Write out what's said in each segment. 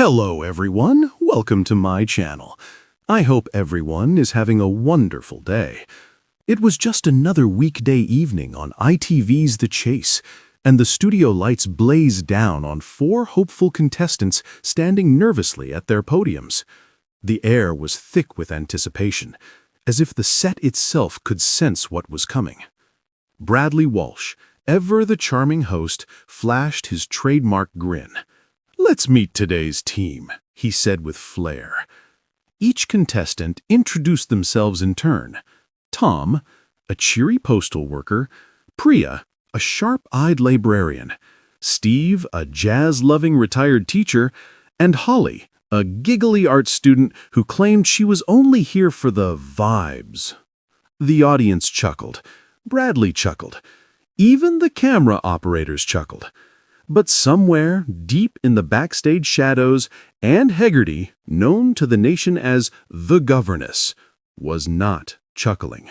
Hello everyone, welcome to my channel. I hope everyone is having a wonderful day. It was just another weekday evening on ITV's The Chase, and the studio lights blazed down on 4 hopeful contestants standing nervously at their podiums. The air was thick with anticipation, as if the set itself could sense what was coming. Bradley Walsh, ever the charming host, flashed his trademark grin. "Let's meet today's team," he said with flair. Each contestant introduced themselves in turn. Tom, a cheery postal worker, Priya, a sharp-eyed librarian, Steve, a jazz-loving retired teacher, and Holly, a giggly art student who claimed she was only here for the vibes. The audience chuckled. Bradley chuckled. Even the camera operators chuckled. But somewhere, deep in the backstage shadows, Ann Hegerty, known to the nation as the Governess, was not chuckling.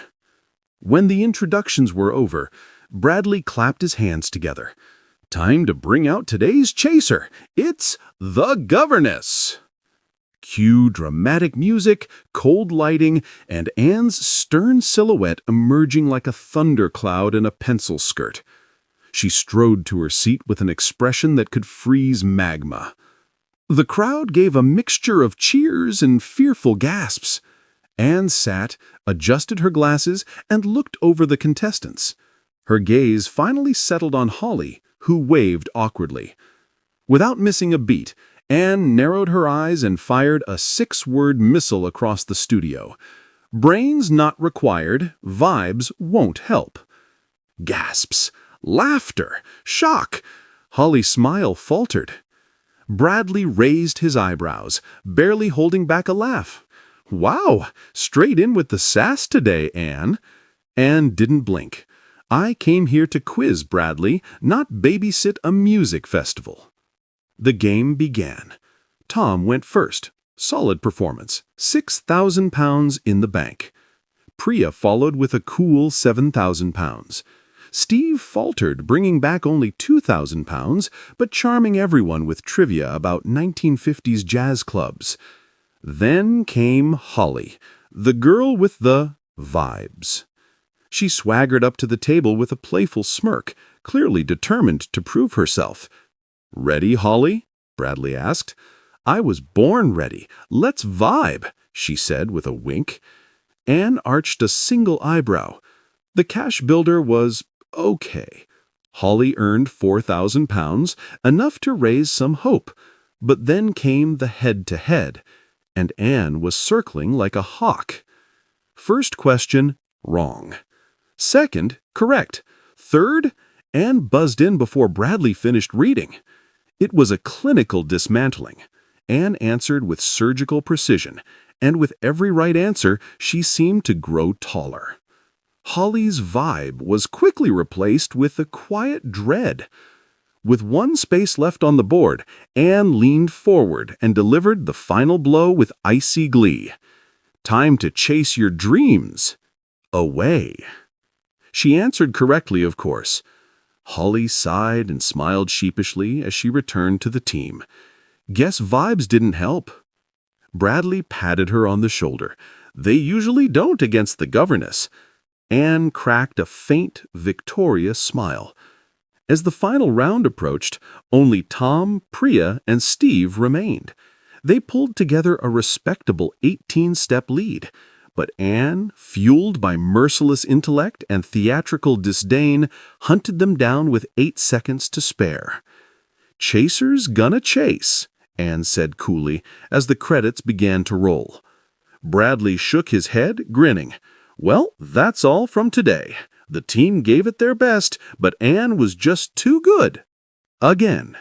When the introductions were over, Bradley clapped his hands together. "Time to bring out today's chaser. It's the Governess." Cue dramatic music, cold lighting, and Ann's stern silhouette emerging like a thundercloud in a pencil skirt. She strode to her seat with an expression that could freeze magma. The crowd gave a mixture of cheers and fearful gasps. Anne sat, adjusted her glasses, and looked over the contestants. Her gaze finally settled on Holly, who waved awkwardly. Without missing a beat, Anne narrowed her eyes and fired a 6-word missile across the studio. "Brains not required, vibes won't help." Gasps. Laughter, shock. Holly's smile faltered. Bradley raised his eyebrows, barely holding back a laugh. "Wow, straight in with the sass today, Anne." Anne didn't blink. "I came here to quiz Bradley, not babysit a music festival." The game began. Tom went first. Solid performance, £6,000 in the bank. Priya followed with a cool £7,000. Steve faltered, bringing back only £2,000, but charming everyone with trivia about 1950s jazz clubs. Then came Holly, the girl with the vibes. She swaggered up to the table with a playful smirk, clearly determined to prove herself. "Ready, Holly?" Bradley asked. "I was born ready. Let's vibe," she said with a wink. Anne arched a single eyebrow. The cash builder was okay. Holly earned £4,000, enough to raise some hope. But then came the head-to-head, and Anne was circling like a hawk. First question, wrong. Second, correct. Third, Anne buzzed in before Bradley finished reading. It was a clinical dismantling. Anne answered with surgical precision, and with every right answer, she seemed to grow taller. Holly's vibe was quickly replaced with a quiet dread. With one space left on the board, Anne leaned forward and delivered the final blow with icy glee. "Time to chase your dreams away." She answered correctly, of course. Holly sighed and smiled sheepishly as she returned to the team. Guess vibes didn't help. Bradley patted her on the shoulder. "They usually don't against the Governess." Anne cracked a faint, victorious smile. As the final round approached, only Tom, Priya, and Steve remained. They pulled together a respectable 18-step lead, but Anne, fueled by merciless intellect and theatrical disdain, hunted them down with 8 seconds to spare. "Chasers gonna chase," Anne said coolly as the credits began to roll. Bradley shook his head, grinning. "Well, that's all from today. The team gave it their best, but Anne was just too good." Again.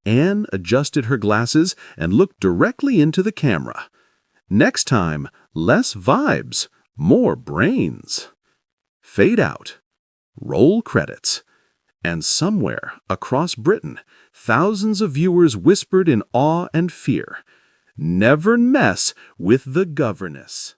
Anne adjusted her glasses and looked directly into the camera. "Next time, less vibes, more brains." Fade out. Roll credits. And somewhere across Britain, thousands of viewers whispered in awe and fear, "Never mess with the Governess."